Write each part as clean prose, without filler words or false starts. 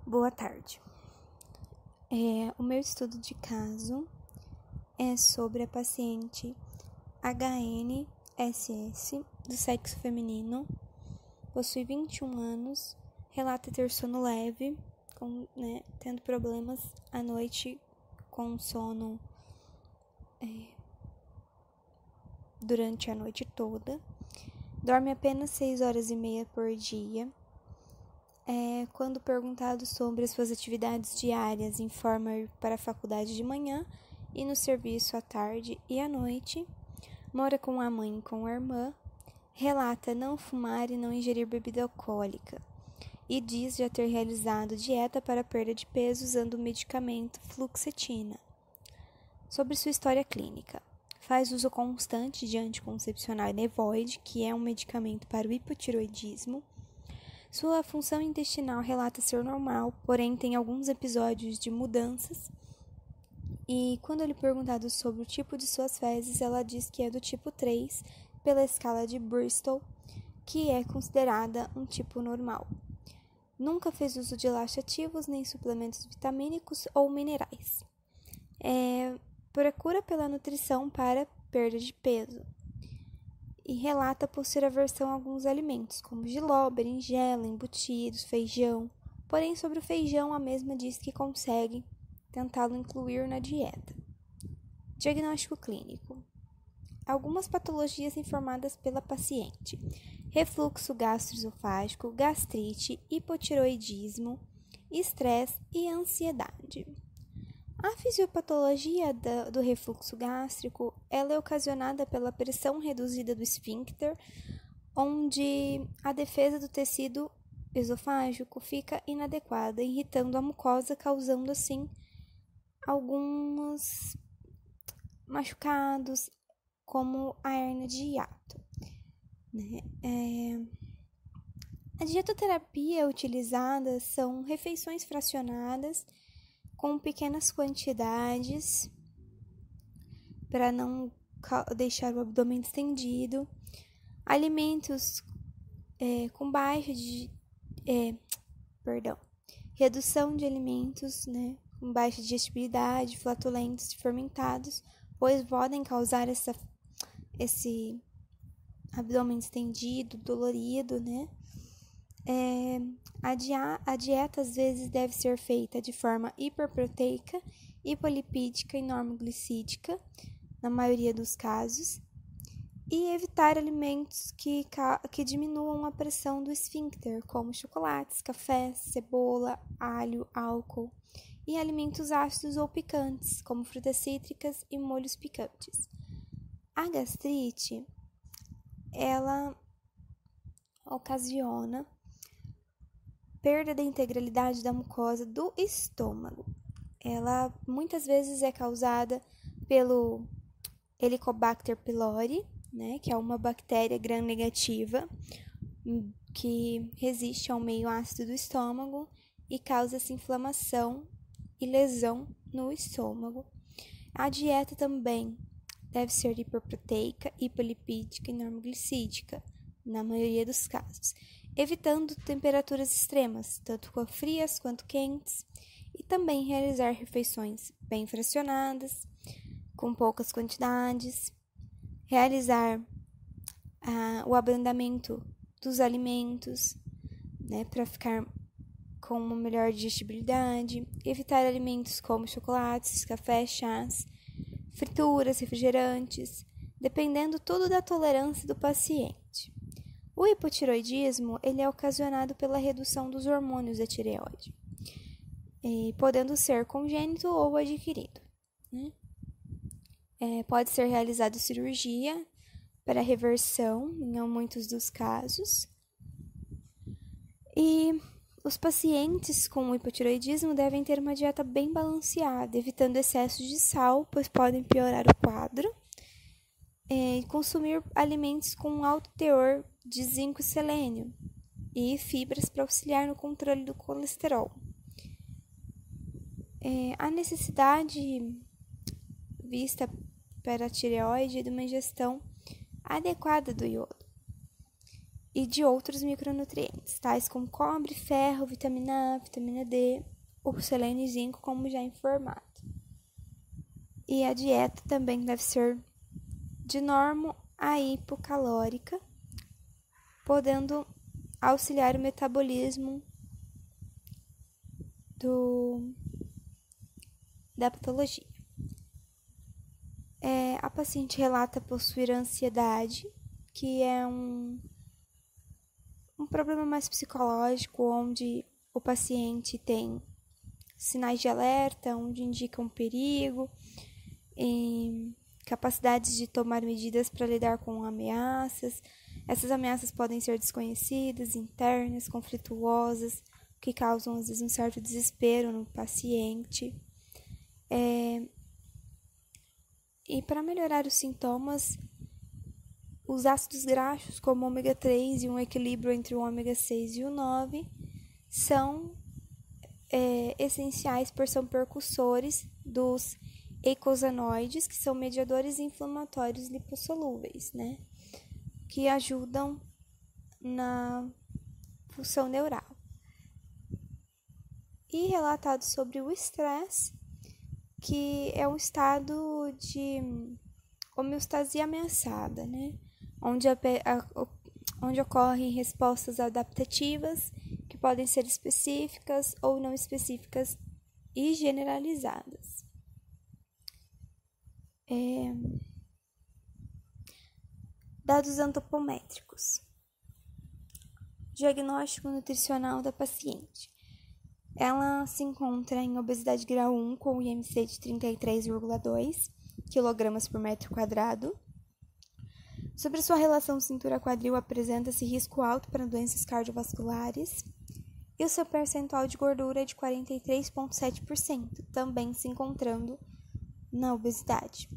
Boa tarde. O meu estudo de caso é sobre a paciente HNSS do sexo feminino, possui 21 anos, relata ter sono leve, tendo problemas à noite com sono durante a noite toda, dorme apenas 6 horas e meia por dia. Quando perguntado sobre as suas atividades diárias, informa ir para a faculdade de manhã e no serviço à tarde e à noite. Mora com a mãe e com a irmã. Relata não fumar e não ingerir bebida alcoólica. E diz já ter realizado dieta para perda de peso usando o medicamento fluoxetina. Sobre sua história clínica. Faz uso constante de anticoncepcional Nevoid, que é um medicamento para o hipotiroidismo. Sua função intestinal relata ser normal, porém tem alguns episódios de mudanças. E quando lhe perguntado sobre o tipo de suas fezes, ela diz que é do tipo 3, pela escala de Bristol, que é considerada um tipo normal. Nunca fez uso de laxativos, nem suplementos vitamínicos ou minerais. Procura pela nutrição para perda de peso. E relata possuir aversão a alguns alimentos, como jiló, berinjela, embutidos, feijão. Porém, sobre o feijão, a mesma diz que consegue tentá-lo incluir na dieta. Diagnóstico clínico. Algumas patologias informadas pela paciente: refluxo gastroesofágico, gastrite, hipotiroidismo, estresse e ansiedade. A fisiopatologia do refluxo gástrico ela é ocasionada pela pressão reduzida do esfíncter, onde a defesa do tecido esofágico fica inadequada, irritando a mucosa, causando assim alguns machucados, como a hérnia de hiato. A dietoterapia utilizada são refeições fracionadas com pequenas quantidades para não deixar o abdômen estendido, alimentos com redução de alimentos, com baixa digestibilidade, flatulentos e fermentados, pois podem causar esse abdômen estendido, dolorido, A dieta às vezes deve ser feita de forma hiperproteica, hipolipídica e normoglicídica, na maioria dos casos, e evitar alimentos que diminuam a pressão do esfíncter, como chocolates, café, cebola, alho, álcool, e alimentos ácidos ou picantes, como frutas cítricas e molhos picantes. A gastrite, ela ocasiona perda da integralidade da mucosa do estômago. Ela muitas vezes é causada pelo Helicobacter pylori, que é uma bactéria gram-negativa que resiste ao meio ácido do estômago e causa essa inflamação e lesão no estômago. A dieta também deve ser hiperproteica, hipolipídica e normoglicídica, na maioria dos casos, evitando temperaturas extremas, tanto frias quanto quentes, e também realizar refeições bem fracionadas, com poucas quantidades, realizar o abrandamento dos alimentos, para ficar com uma melhor digestibilidade, evitar alimentos como chocolates, café, chás, frituras, refrigerantes, dependendo tudo da tolerância do paciente. O hipotiroidismo ele é ocasionado pela redução dos hormônios da tireoide, podendo ser congênito ou adquirido. Pode ser realizada cirurgia para reversão, em muitos dos casos. E os pacientes com hipotiroidismo devem ter uma dieta bem balanceada, evitando excesso de sal, pois podem piorar o quadro. Consumir alimentos com alto teor de zinco e selênio e fibras para auxiliar no controle do colesterol. A necessidade vista para a tireoide de uma ingestão adequada do iodo. e de outros micronutrientes, tais como cobre, ferro, vitamina A, vitamina D, o selênio e zinco, como já informado. E a dieta também deve ser de normo a hipocalórica, podendo auxiliar o metabolismo da patologia. A paciente relata possuir ansiedade, que é um problema mais psicológico, onde o paciente tem sinais de alerta, onde indicam perigo, capacidades de tomar medidas para lidar com ameaças. Essas ameaças podem ser desconhecidas, internas, conflituosas, que causam às vezes um certo desespero no paciente. E para melhorar os sintomas, os ácidos graxos, como o ômega 3 e um equilíbrio entre o ômega 6 e o 9, são essenciais por ser percussores dos eicosanoides, que são mediadores inflamatórios lipossolúveis, né? Que ajudam na função neural. E relatado sobre o estresse, que é um estado de homeostasia ameaçada, né? Onde ocorrem respostas adaptativas que podem ser específicas ou não específicas e generalizadas. Dados antropométricos. Diagnóstico nutricional da paciente. Ela se encontra em obesidade grau 1 com IMC de 33,2 kg por metro quadrado. Sobre sua relação cintura-quadril, apresenta-se risco alto para doenças cardiovasculares. E o seu percentual de gordura é de 43,7%, também se encontrando na obesidade.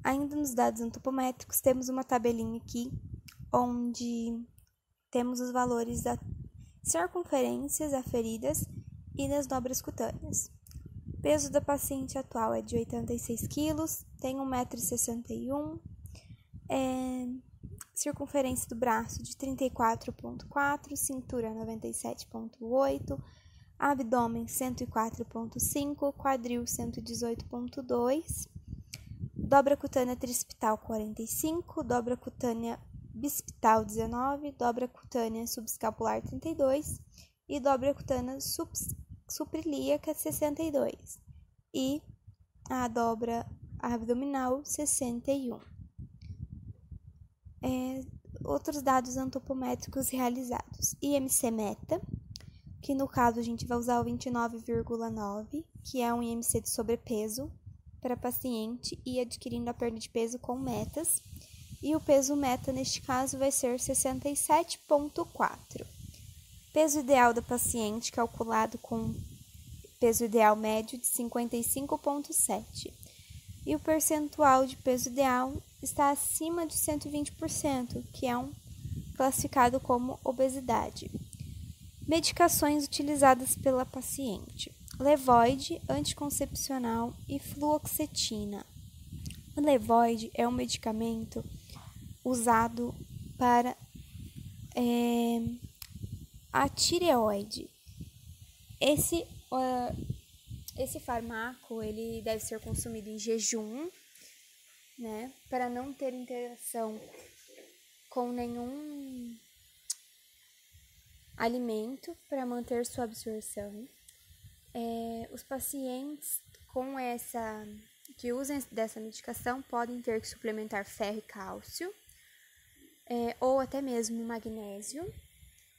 Ainda nos dados antropométricos, temos uma tabelinha aqui, onde temos os valores das circunferências aferidas e das dobras cutâneas. O peso da paciente atual é de 86 kg, tem 1,61 m, circunferência do braço de 34,4, cintura 97,8, abdômen 104,5, quadril 118,2, dobra cutânea trispital 45, dobra cutânea bicipital 19, dobra cutânea subescapular 32 e dobra cutânea suprilíaca 62 e a dobra abdominal 61. Outros dados antropométricos realizados. IMC meta, que no caso a gente vai usar o 29,9, que é um IMC de sobrepeso para paciente e adquirindo a perda de peso com metas. E o peso meta, neste caso, vai ser 67,4. Peso ideal da paciente, calculado com peso ideal médio de 55,7. E o percentual de peso ideal está acima de 120%, que é classificado como obesidade. Medicações utilizadas pela paciente: Levoide, anticoncepcional e fluoxetina. O Levoide é um medicamento usado para a tireoide. Esse fármaco ele deve ser consumido em jejum, né, para não ter interação com nenhum alimento, para manter sua absorção. Os pacientes que usam dessa medicação podem ter que suplementar ferro e cálcio, ou até mesmo magnésio,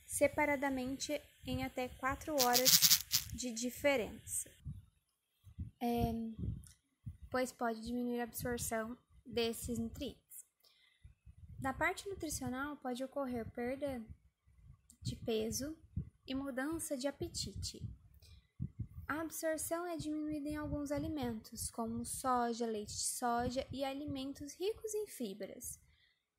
separadamente em até 4 horas de diferença, pois pode diminuir a absorção desses nutrientes. Na parte nutricional, pode ocorrer perda de peso e mudança de apetite. A absorção é diminuída em alguns alimentos, como soja, leite de soja e alimentos ricos em fibras.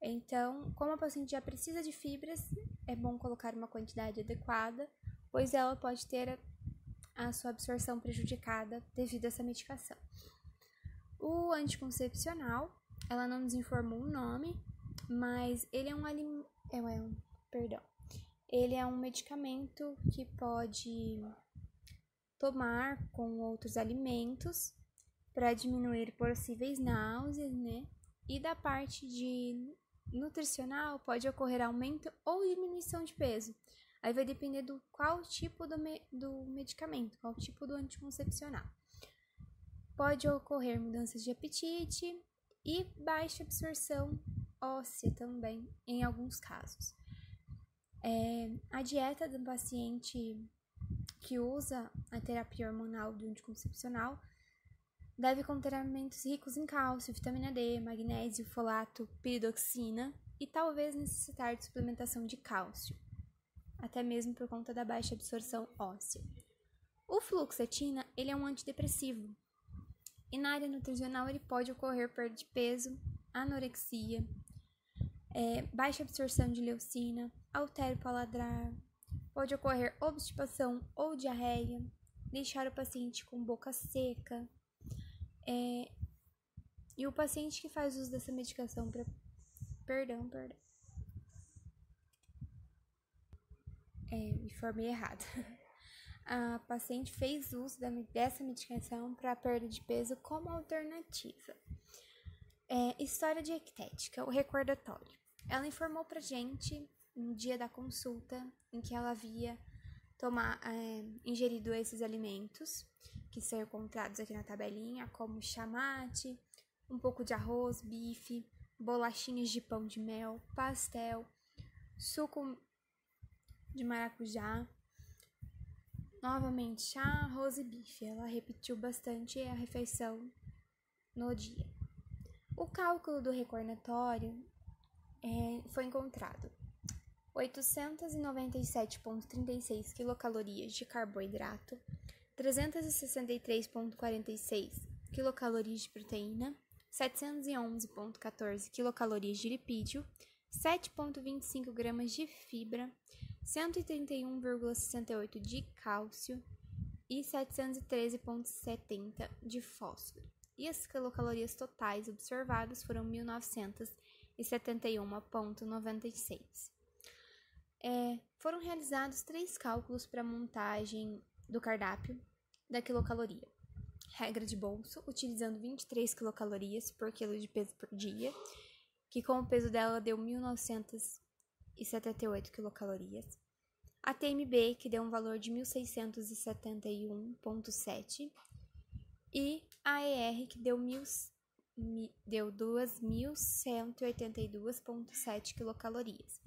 Então, como a paciente já precisa de fibras, é bom colocar uma quantidade adequada, pois ela pode ter a sua absorção prejudicada devido a essa medicação. O anticoncepcional, ela não nos informou o nome, mas ele é Perdão. Ele é um medicamento que pode tomar com outros alimentos para diminuir possíveis náuseas, né? E da parte de nutricional pode ocorrer aumento ou diminuição de peso. Aí vai depender do qual tipo do medicamento, qual tipo do anticoncepcional. Pode ocorrer mudanças de apetite e baixa absorção óssea também, em alguns casos. A dieta do paciente que usa a terapia hormonal do anticoncepcional deve conter alimentos ricos em cálcio, vitamina D, magnésio, folato, piridoxina e talvez necessitar de suplementação de cálcio, até mesmo por conta da baixa absorção óssea. O fluoxetina, ele é um antidepressivo. E na área nutricional ele pode ocorrer perda de peso, anorexia, baixa absorção de leucina, altera o paladar, pode ocorrer obstipação ou diarreia, deixar o paciente com boca seca. E o paciente que faz uso dessa medicação informei errado. A paciente fez uso dessa medicação para perda de peso como alternativa. História dietética, o recordatório. Ela informou pra gente no dia da consulta em que ela havia ingerido esses alimentos que são encontrados aqui na tabelinha, como chamate, um pouco de arroz, bife, bolachinhas de pão de mel, pastel, suco de maracujá, novamente chá, arroz e bife. Ela repetiu bastante a refeição no dia. O cálculo do recordatório foi encontrado 897,36 quilocalorias de carboidrato, 363,46 quilocalorias de proteína, 711,14 quilocalorias de lipídio, 7,25 gramas de fibra, 131,68 de cálcio e 713,70 de fósforo. E as quilocalorias totais observadas foram 1.971,96. Foram realizados 3 cálculos para a montagem do cardápio da quilocaloria. Regra de bolso, utilizando 23 quilocalorias por quilo de peso por dia, que com o peso dela deu 1.978 quilocalorias. A TMB, que deu um valor de 1.671,7. E a ER, que deu 2.182,7 quilocalorias.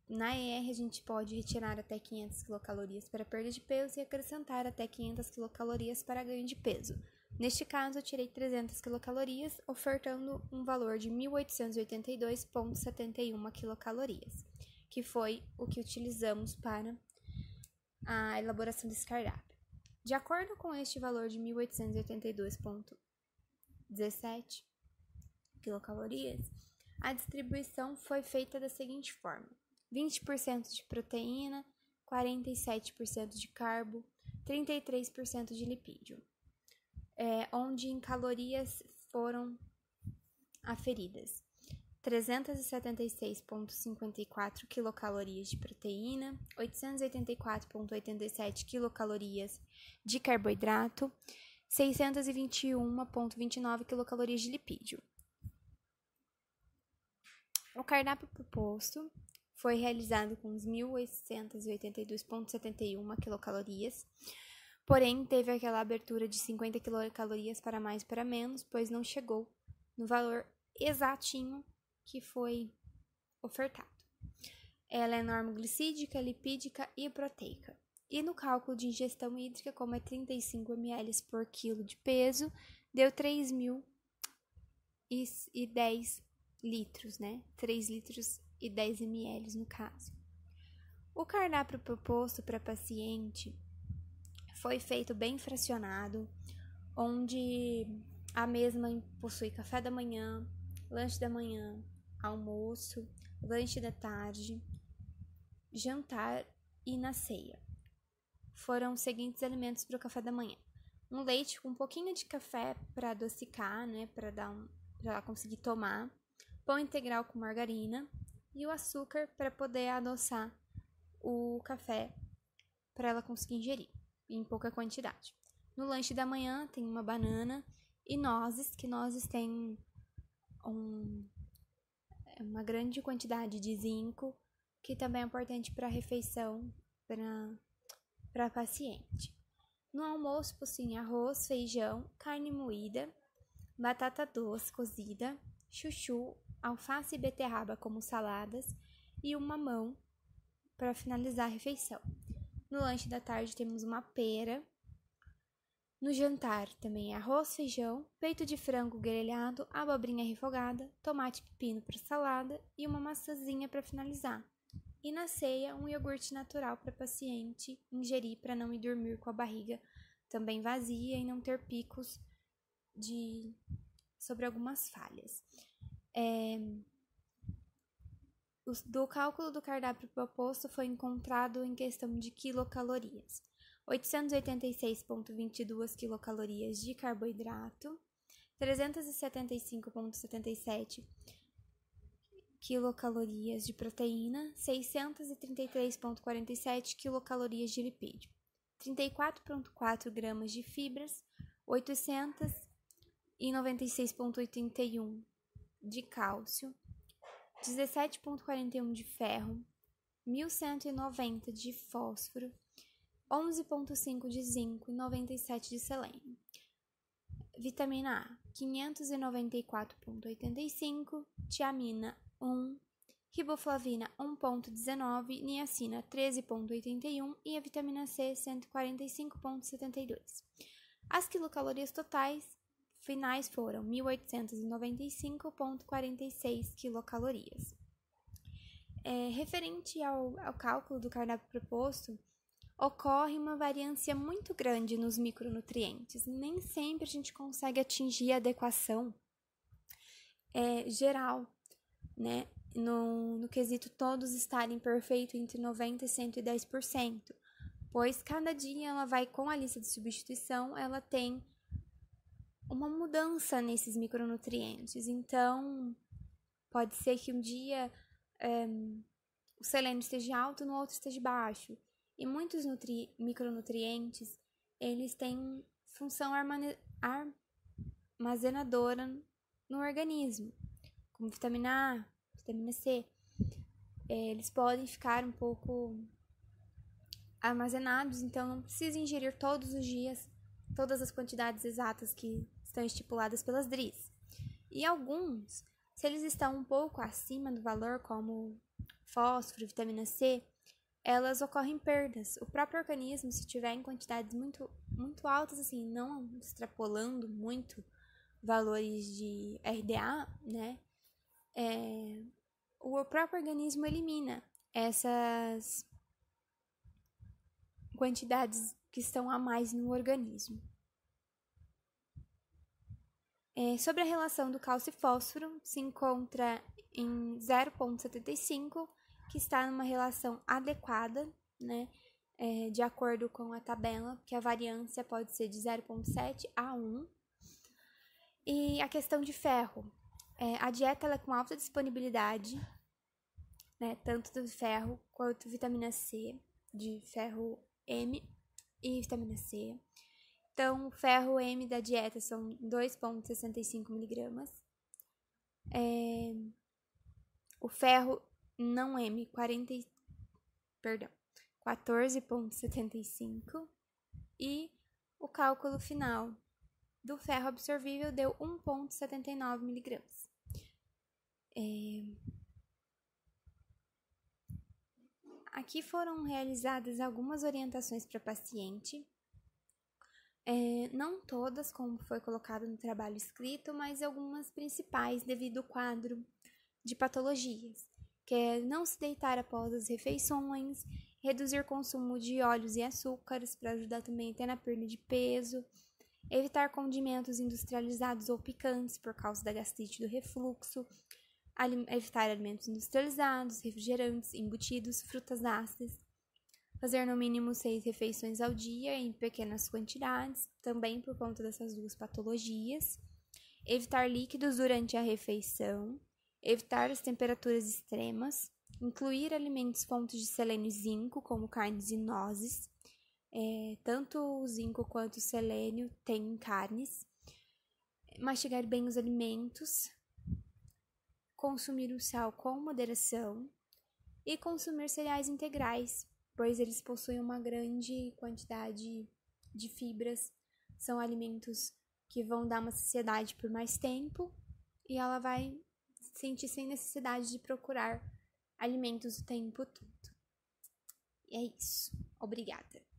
Na ER, a gente pode retirar até 500 quilocalorias para perda de peso e acrescentar até 500 quilocalorias para ganho de peso. Neste caso, eu tirei 300 quilocalorias, ofertando um valor de 1.882,71 quilocalorias, que foi o que utilizamos para a elaboração desse cardápio. De acordo com este valor de 1.882,17 quilocalorias, a distribuição foi feita da seguinte forma: 20% de proteína, 47% de carbo, 33% de lipídio, onde em calorias foram aferidas 376,54 quilocalorias de proteína, 884,87 quilocalorias de carboidrato, 621,29 quilocalorias de lipídio. O cardápio proposto foi realizado com 1.882,71 quilocalorias, porém teve aquela abertura de 50 quilocalorias para mais e para menos, pois não chegou no valor exatinho que foi ofertado. Ela é normoglicídica, lipídica e proteica. E no cálculo de ingestão hídrica, como é 35 ml por quilo de peso, deu 3.010 litros, né? 3 litros e 10 ml no caso. O cardápio proposto para paciente foi feito bem fracionado, onde a mesma possui café da manhã, lanche da manhã, almoço, lanche da tarde, jantar e na ceia. Foram os seguintes alimentos para o café da manhã: um leite com um pouquinho de café para adocicar, né, para ela conseguir tomar, pão integral com margarina, e o açúcar para poder adoçar o café para ela conseguir ingerir em pouca quantidade. No lanche da manhã tem uma banana e nozes, que nozes têm uma grande quantidade de zinco, que também é importante para a refeição para paciente. No almoço possui arroz, feijão, carne moída, batata doce cozida, chuchu, alface e beterraba como saladas e um mamão para finalizar a refeição. No lanche da tarde temos uma pera. No jantar também arroz, feijão, peito de frango grelhado, abobrinha refogada, tomate e pepino para salada e uma maçãzinha para finalizar. E na ceia, um iogurte natural para paciente ingerir para não ir dormir com a barriga também vazia e não ter picos sobre algumas falhas. Do cálculo do cardápio proposto foi encontrado em questão de quilocalorias. 886,22 quilocalorias de carboidrato, 375,77 quilocalorias de proteína, 633,47 quilocalorias de lipídio, 34,4 gramas de fibras, 896,81 de cálcio, 17,41 de ferro, 1190 de fósforo, 11,5 de zinco e 97 de selênio. Vitamina A, 594,85, tiamina 1, riboflavina 1,19, niacina 13,81 e a vitamina C 145,72. As quilocalorias totais finais foram 1.895,46 quilocalorias. Referente ao cálculo do cardápio proposto, ocorre uma variância muito grande nos micronutrientes. Nem sempre a gente consegue atingir a adequação geral, né? No quesito todos estarem perfeito entre 90% e 110%, pois cada dia ela vai, com a lista de substituição, ela tem uma mudança nesses micronutrientes. Então, pode ser que um dia o selênio esteja alto, no outro esteja baixo. E muitos micronutrientes, eles têm função armazenadora no organismo, como vitamina A, vitamina C. Eles podem ficar um pouco armazenados, então não precisa ingerir todos os dias todas as quantidades exatas que estão estipuladas pelas DRIs. E alguns, se eles estão um pouco acima do valor, como fósforo, vitamina C, elas ocorrem perdas. O próprio organismo, se tiver em quantidades muito, muito altas, assim, não extrapolando muito valores de RDA, né? O próprio organismo elimina essas quantidades que estão a mais no organismo. Sobre a relação do cálcio e fósforo, se encontra em 0,75, que está numa relação adequada, né? De acordo com a tabela, que a variância pode ser de 0,7 a 1. E a questão de ferro. A dieta ela é com alta disponibilidade, né? Tanto do ferro quanto vitamina C, de ferro M e vitamina C. Então, o ferro M da dieta são 2,65 miligramas. O ferro não M, 14,75. E o cálculo final do ferro absorvível deu 1,79 miligramas. Aqui foram realizadas algumas orientações para paciente. Não todas, como foi colocado no trabalho escrito, mas algumas principais devido ao quadro de patologias, que é não se deitar após as refeições, reduzir o consumo de óleos e açúcares para ajudar também a ter na perda de peso, evitar condimentos industrializados ou picantes por causa da gastrite do refluxo, evitar alimentos industrializados, refrigerantes, embutidos, frutas ácidas, fazer no mínimo 6 refeições ao dia em pequenas quantidades, também por conta dessas duas patologias, evitar líquidos durante a refeição, evitar as temperaturas extremas, incluir alimentos fontes de selênio e zinco, como carnes e nozes. Tanto o zinco quanto o selênio tem em carnes. Mastigar bem os alimentos, consumir o sal com moderação e consumir cereais integrais, pois eles possuem uma grande quantidade de fibras. São alimentos que vão dar uma saciedade por mais tempo e ela vai sentir sem necessidade de procurar alimentos o tempo todo. E é isso. Obrigada.